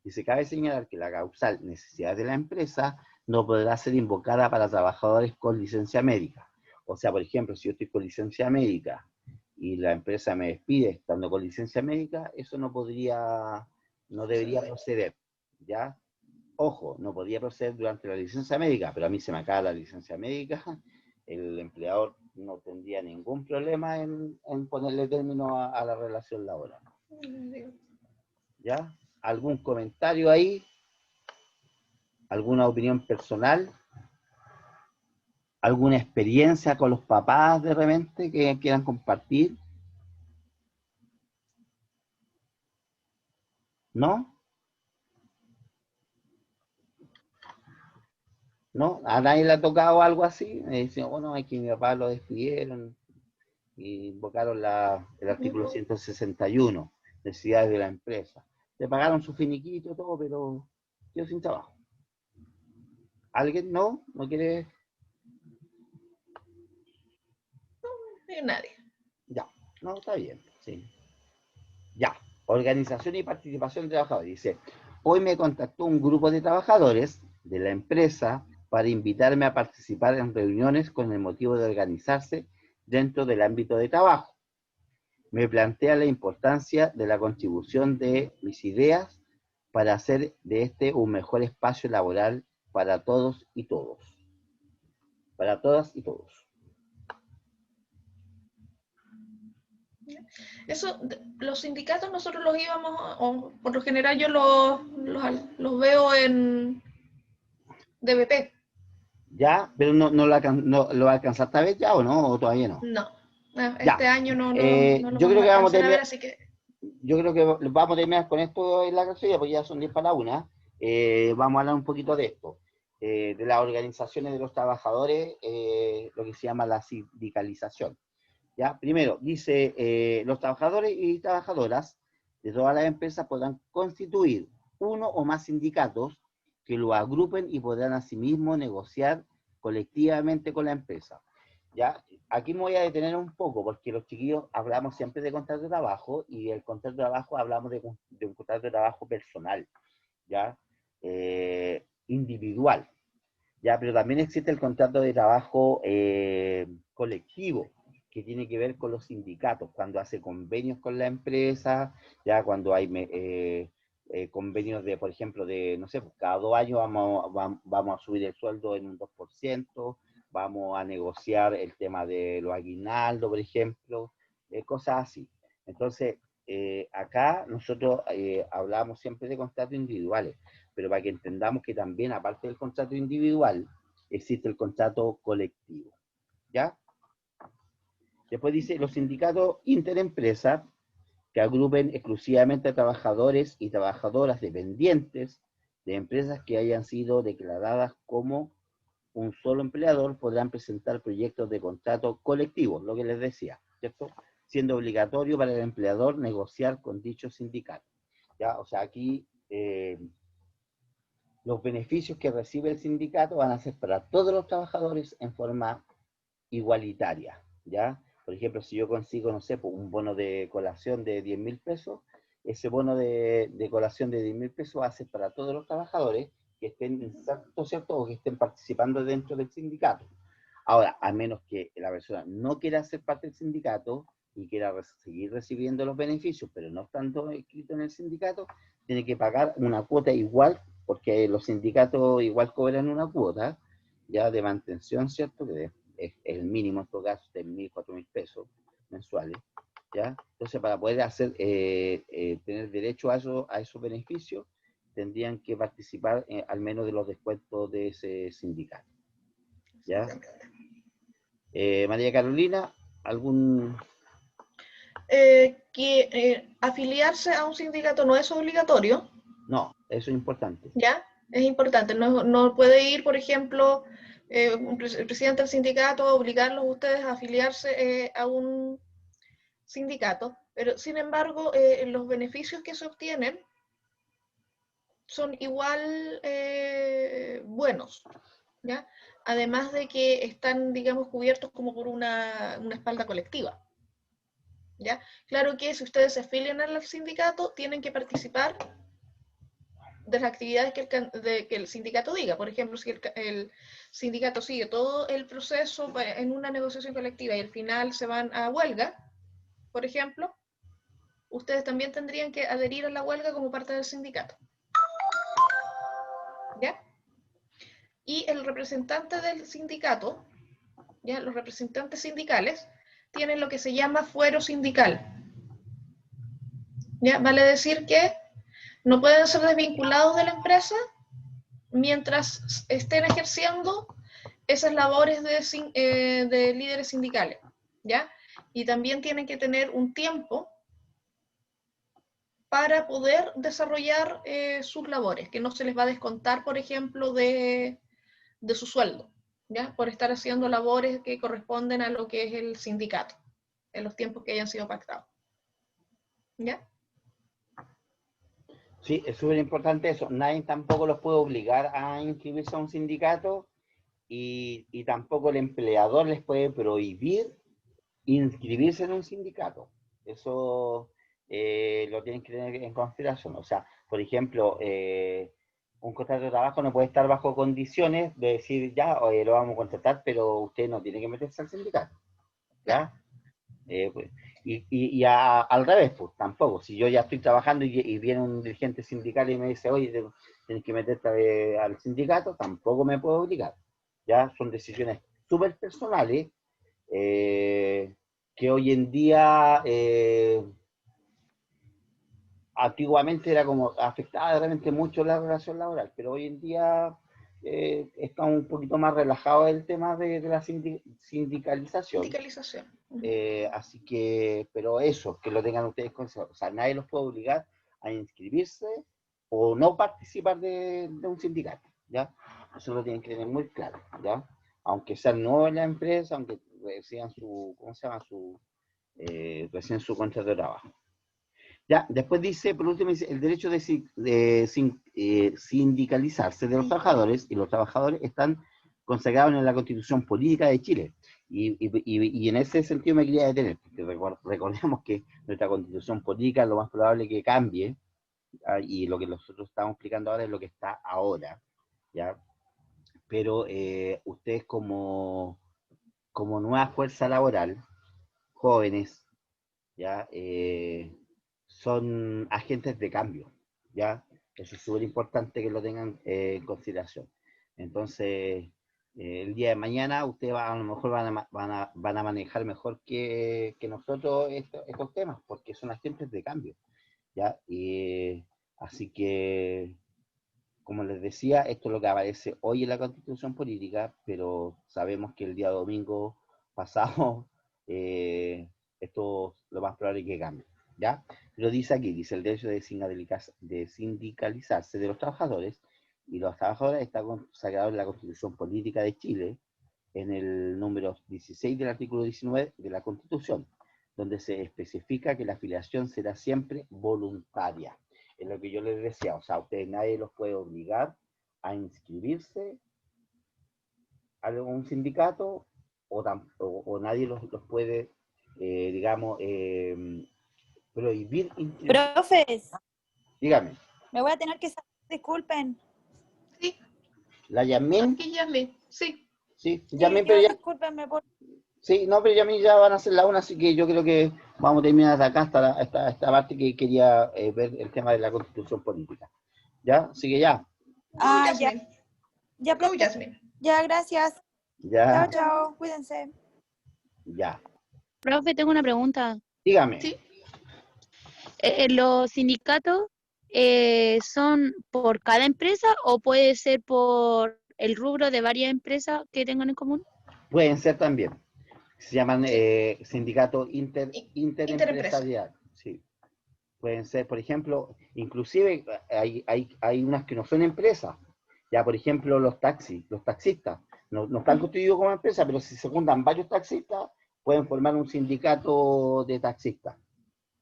Y se cabe señalar que la causal necesidad de la empresa no podrá ser invocada para trabajadores con licencia médica. O sea, por ejemplo, si yo estoy con licencia médica y la empresa me despide estando con licencia médica, eso no debería proceder, ¿ya? Ojo, no podía proceder durante la licencia médica, pero a mí se me acaba la licencia médica, el empleador no tendría ningún problema en ponerle término a la relación laboral. ¿Ya? ¿Algún comentario ahí? ¿Alguna opinión personal? ¿Alguna experiencia con los papás de repente que quieran compartir? ¿No? ¿No? ¿A nadie le ha tocado algo así? Me dicen, bueno, es que mi papá lo despidieron invocaron el artículo 161, necesidades de la empresa. Le pagaron su finiquito, todo, pero quedó sin trabajo. ¿Alguien no? ¿No quiere? Nadie. Ya, no, está bien, sí. Ya, organización y participación de trabajadores. Dice, hoy me contactó un grupo de trabajadores de la empresa para invitarme a participar en reuniones con el motivo de organizarse dentro del ámbito de trabajo. Me plantea la importancia de la contribución de mis ideas para hacer de este un mejor espacio laboral para todos y todos. Para todas y todos. Eso, los sindicatos nosotros los íbamos, o por lo general yo los veo en DBP. ¿Ya? ¿Pero no lo alcanzaste a ver ya o no? ¿O todavía no? No, Ya. este año no lo Yo creo que vamos a a ver, terminar. así que Yo creo que vamos a terminar con esto en la casilla, porque ya son 10 para la 1. Vamos a hablar un poquito de esto, de las organizaciones de los trabajadores, lo que se llama la sindicalización. ¿Ya? Primero, dice, los trabajadores y trabajadoras de todas las empresas podrán constituir uno o más sindicatos que lo agrupen y podrán asimismo negociar colectivamente con la empresa. ¿Ya? Aquí me voy a detener un poco, porque los chiquillos hablamos siempre de contrato de trabajo, y el contrato de trabajo hablamos de un contrato de trabajo personal, ¿ya? Individual, ¿ya? Pero también existe el contrato de trabajo colectivo, que tiene que ver con los sindicatos, cuando hace convenios con la empresa, ya cuando hay convenios de, por ejemplo, de, no sé, pues cada 2 años vamos a subir el sueldo en un 2%, vamos a negociar el tema de los aguinaldos, por ejemplo, cosas así. Entonces, acá nosotros hablamos siempre de contratos individuales, pero para que entendamos que también, aparte del contrato individual, existe el contrato colectivo, ¿ya? Después dice, los sindicatos interempresas que agrupen exclusivamente a trabajadores y trabajadoras dependientes de empresas que hayan sido declaradas como un solo empleador podrán presentar proyectos de contrato colectivo, lo que les decía, ¿cierto? Siendo obligatorio para el empleador negociar con dicho sindicato. ¿Ya? O sea, aquí los beneficios que recibe el sindicato van a ser para todos los trabajadores en forma igualitaria, ¿ya? Por ejemplo, si yo consigo, no sé, un bono de colación de 10.000 pesos, ese bono de colación de 10.000 pesos va a ser para todos los trabajadores que estén insertos, ¿cierto? O que estén participando dentro del sindicato. Ahora, a menos que la persona no quiera ser parte del sindicato y quiera seguir recibiendo los beneficios, pero no estando inscrito en el sindicato, tiene que pagar una cuota igual, porque los sindicatos igual cobran una cuota, ya de mantención, ¿cierto? Que es el mínimo en todo caso, de 1.000, 4.000 pesos mensuales, ¿ya? Entonces, para poder tener derecho a esos beneficios, tendrían que participar al menos de los descuentos de ese sindicato, ¿ya? María Carolina, ¿algún...? Afiliarse a un sindicato no es obligatorio. No, eso es importante. ¿Ya? Es importante. No puede ir, por ejemplo, el presidente del sindicato a obligarlos a ustedes a afiliarse a un sindicato, pero sin embargo, los beneficios que se obtienen son igual buenos, ¿ya? Además de que están, digamos, cubiertos como por una espalda colectiva, ¿ya? Claro que si ustedes se afilian al sindicato, tienen que participar de las actividades que el sindicato diga. Por ejemplo, si el sindicato sigue todo el proceso en una negociación colectiva y al final se van a huelga, por ejemplo, ustedes también tendrían que adherir a la huelga como parte del sindicato. ¿Ya? Y el representante del sindicato, ¿ya? Los representantes sindicales, tienen lo que se llama fuero sindical. ¿Ya? Vale decir que no pueden ser desvinculados de la empresa mientras estén ejerciendo esas labores de líderes sindicales, ¿ya? Y también tienen que tener un tiempo para poder desarrollar sus labores, que no se les va a descontar, por ejemplo, de su sueldo, ¿ya? Por estar haciendo labores que corresponden a lo que es el sindicato, en los tiempos que hayan sido pactados. ¿Ya? Sí, es súper importante eso. Nadie tampoco los puede obligar a inscribirse a un sindicato y tampoco el empleador les puede prohibir inscribirse en un sindicato. Eso lo tienen que tener en consideración. O sea, por ejemplo, un contrato de trabajo no puede estar bajo condiciones de decir, ya, oye, lo vamos a contratar, pero usted no tiene que meterse al sindicato. ¿Ya? Pues, al revés, pues tampoco. Si yo ya estoy trabajando y viene un dirigente sindical y me dice, oye, tienes que meterte al sindicato, tampoco me puedo obligar. ¿Ya? Son decisiones súper personales que hoy en día antiguamente era como afectaba realmente mucho la relación laboral, pero hoy en día está un poquito más relajado el tema de la sindicalización. Sindicalización. Así que, pero eso, que lo tengan ustedes considerados. O sea, nadie los puede obligar a inscribirse o no participar de un sindicato, ¿ya? Eso lo tienen que tener muy claro, ¿ya? Aunque sean nuevos en la empresa, aunque reciban su, ¿cómo se llama? Reciban su contrato de trabajo. Ya, después dice, por último, dice, el derecho de sindicalizarse de los trabajadores, y los trabajadores están consagrados en la Constitución Política de Chile. Y en ese sentido me quería detener, porque recordemos que nuestra Constitución Política lo más probable que cambie, y lo que nosotros estamos explicando ahora es lo que está ahora, ¿ya? Pero ustedes como nueva fuerza laboral, jóvenes, ¿ya? Son agentes de cambio, ¿ya? Eso es súper importante que lo tengan en consideración. Entonces, el día de mañana ustedes a lo mejor van a manejar mejor que nosotros estos temas, porque son agentes de cambio, ¿ya? Así que, como les decía, esto es lo que aparece hoy en la Constitución Política, pero sabemos que el día domingo pasado esto lo más probable es que cambie, ¿ya? Lo dice aquí, dice el derecho de sindicalizarse de los trabajadores, y los trabajadores está consagrado en la Constitución Política de Chile, en el número 16 del artículo 19 de la Constitución, donde se especifica que la afiliación será siempre voluntaria. Es lo que yo les decía, o sea, a ustedes nadie los puede obligar a inscribirse a un sindicato, o nadie los puede, digamos, prohibir inscribirse. Profes, Dígame. me voy a tener que salir, disculpen. Sí, La Yasmín, aquí Yasmín, sí. sí, Sí, Yasmín, pero ya, discúlpenme por... sí, no, pero Yasmín ya van a ser la una, así que yo creo que vamos a terminar de acá hasta esta parte que quería ver el tema de la Constitución Política. ¿Ya? Así que ya. Ah, ya, Yasmín. ya, Go, profe. Yasmín. Ya, gracias. Ya, Chao, chao, cuídense. ya. Profe, tengo una pregunta. Dígame. Sí. ¿Los sindicatos son por cada empresa o puede ser por el rubro de varias empresas que tengan en común? Pueden ser también. Se llaman sindicatos interempresarial. Sí. Pueden ser, por ejemplo, inclusive hay unas que no son empresas. Ya, por ejemplo, los taxistas. No están constituidos como empresa, pero si se juntan varios taxistas, pueden formar un sindicato de taxistas.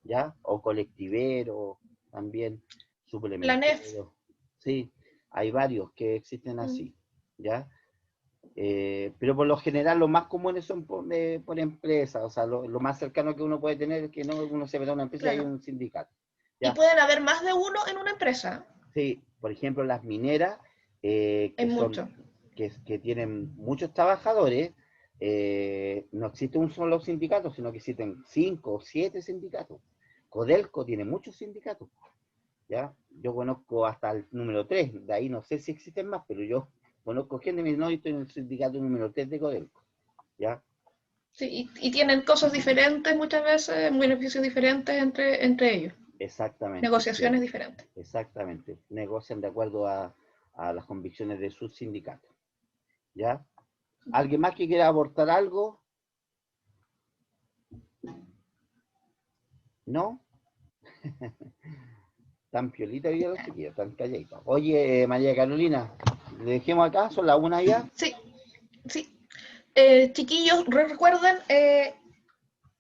¿Ya? O colectiveros, también, suplementarios. Sí, hay varios que existen así, ¿ya? Pero por lo general los más comunes son por empresas, o sea, lo más cercano que uno puede tener es que no uno se meta a una empresa y hay un sindicato. ¿Ya? Y pueden haber más de uno en una empresa. Sí, por ejemplo, las mineras, que tienen muchos trabajadores, no existe un solo sindicato, sino que existen 5 o 7 sindicatos. Codelco tiene muchos sindicatos, ¿ya? Yo conozco hasta el número 3, de ahí no sé si existen más, pero yo conozco gente, no, yo estoy en el sindicato número 3 de Codelco, ¿ya? Sí, y tienen cosas diferentes muchas veces, beneficios diferentes entre ellos. Exactamente. Negociaciones sí, diferentes. Exactamente. Negocian de acuerdo a las convicciones de sus sindicatos, ¿ya? ¿Alguien más que quiera aportar algo? ¿No? Tan piolita hoy día los chiquillos, tan calladitos. Oye, María Carolina, ¿le dejemos acá? ¿Son las 1 ya? Sí, sí. Chiquillos, recuerden,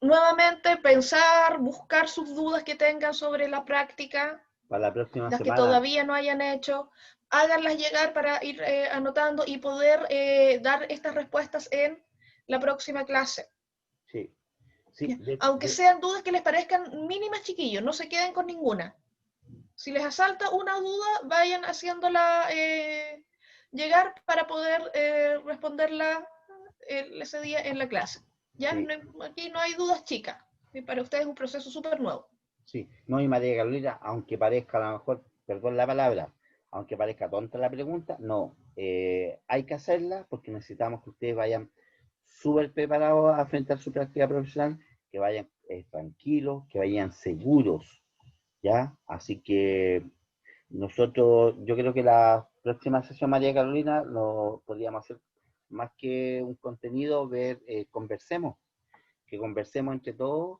nuevamente pensar, buscar sus dudas que tengan sobre la práctica, Para la próxima las que semana. todavía no hayan hecho, háganlas llegar para ir anotando y poder dar estas respuestas en la próxima clase. Sí. Sí, Aunque sean dudas que les parezcan mínimas, chiquillos, no se queden con ninguna. Si les asalta una duda, vayan haciéndola llegar para poder responderla ese día en la clase. ¿Ya? Sí. Aquí no hay dudas chicas. Y para ustedes es un proceso súper nuevo. Sí, no, y María Carolina, aunque parezca a lo mejor, perdón la palabra, aunque parezca tonta la pregunta, no, hay que hacerla porque necesitamos que ustedes vayan súper preparados a enfrentar su práctica profesional, que vayan tranquilos, que vayan seguros, ¿ya? Así que nosotros, yo creo que la próxima sesión, María Carolina, lo podríamos hacer más que un contenido, ver, conversemos, que conversemos entre todos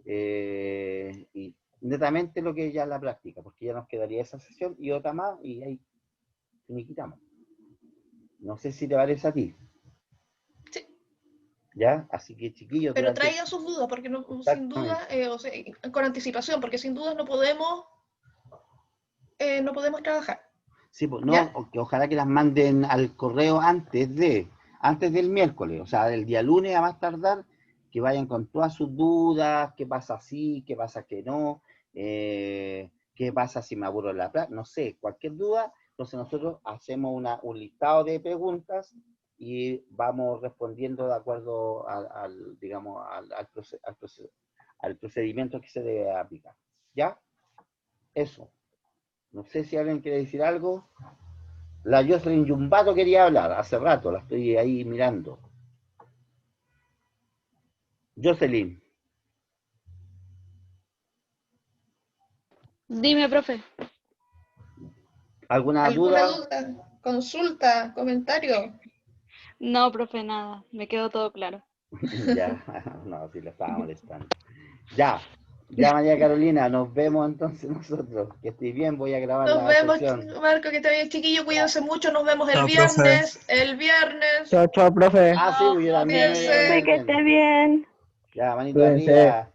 y netamente lo que ya es la práctica, porque ya nos quedaría esa sesión y otra más y ahí finiquitamos. No sé si te parece a ti. Sí. ¿Ya? Así que chiquillos, Pero durante... traigan sus dudas, porque no, sin duda, o sea, con anticipación, porque sin dudas no podemos trabajar. Sí, pues ¿Ya? no, que ojalá que las manden al correo antes del miércoles, o sea, del día lunes a más tardar, que vayan con todas sus dudas, qué pasa así, qué pasa que no, qué pasa si me aburro en la playa, no sé, cualquier duda. Entonces nosotros hacemos un listado de preguntas y vamos respondiendo de acuerdo digamos, al procedimiento que se debe aplicar. ¿Ya? Eso. No sé si alguien quiere decir algo. La Jocelyn Yumbato quería hablar, hace rato, la estoy ahí mirando. Jocelyn, Dime, profe. ¿alguna ¿Alguna duda? duda? Consulta, comentario. No, profe, nada. Me quedó todo claro. Ya, no, si la estaba molestando. Ya, María Carolina, nos vemos entonces nosotros. Que estés bien, voy a grabar Nos la vemos, sesión. Marco, que te vaya chiquillo, cuídense mucho, nos vemos el Chao, profe. viernes. El viernes. Chao, chao, profe. Ah, sí, pues yo también me voy a Cuídense. ver Sí, el que esté viernes. bien. Ya, manito Cuídense. arriba.